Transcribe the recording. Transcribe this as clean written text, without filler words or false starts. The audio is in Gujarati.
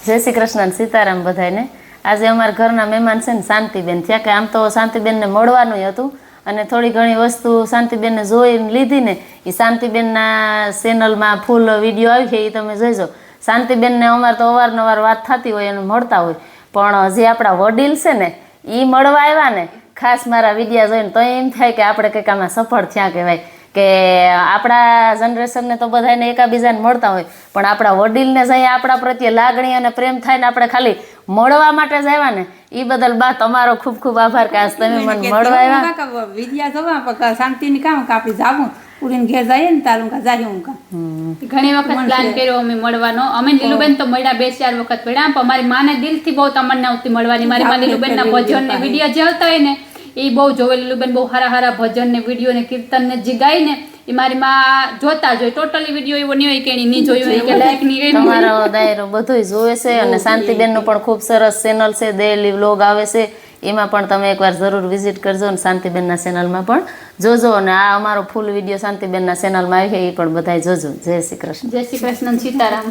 જય શ્રી કૃષ્ણ સીતારામ બધાને। આજે અમારા ઘરના મહેમાન છે ને શાંતિબેન થયા કે આમ તો શાંતિબેનને મળવાનું હતું અને થોડી ઘણી વસ્તુ શાંતિબેનને જોઈને લીધી ને એ શાંતિબેનના ચેનલમાં ફૂલ વિડીયો આવી છે એ તમે જોઈજો। શાંતિબેનને અમારે તો અવારનવાર વાત થતી હોય અને મળતા હોય પણ જે આપણા વડીલ છે ને એ મળવા આવ્યા ને ખાસ મારા વિડીયા જોઈને તો એમ થાય કે આપણે કંઈક આમાં સફળ થયા કહેવાય કે આપણા જનરેશનને તો બધાને એકાબીજાને મળતા હોય પણ આપણા વડીલને જ અહીંયા આપણા પ્રત્યે લાગણી અને પ્રેમ થાય ને આપણે ખાલી મળવા માટે જ આવ્યા ને એ બદલ બા તમારો ખૂબ ખૂબ આભાર કે આજ તમે મને મળવા આવ્યા। વિદ્યા જવા શાંતિની કામ કાપી જાવું પૂરીને ઘેર જઈએ ને તારું કા જાય હું કા ઘણી વખત પ્લાન કર્યો અમે મળવાનો। અમે લીલુબેન તો મળ્યા 2-4 વખત મળ્યા પણ મારી માને દિલથી બહુ તમન્ના આવતી મળવાની। મારી માં લીલુબેનના ભજન ને વિડીયો જે આવતા હોય ને એ બહુ જોવે। લીલુબેન બહુ સારા ભજન ને વિડીયો ને કીર્તન ને જે ગાય ને એ મારી માં જોતા જ હોય। ટોટલી વિડીયો એવો નહીં હોય કે એની નહીં જોયું હોય કે લાઈક નહીં તમારો દાયરો બધું જોવે છે અને શાંતિબેનનું પણ ખૂબ સરસ ચેનલ છે ડેલી વ્લોગ આવે છે એમાં પણ તમે એકવાર જરૂર વિઝિટ કરજો અને શાંતિબેનના ચેનલમાં પણ જોજો અને આ અમારો ફૂલ વિડીયો શાંતિબેનના ચેનલમાં આવી છે એ પણ બધાય જોજો। જય શ્રી કૃષ્ણ। જય શ્રી કૃષ્ણ સીતારામ।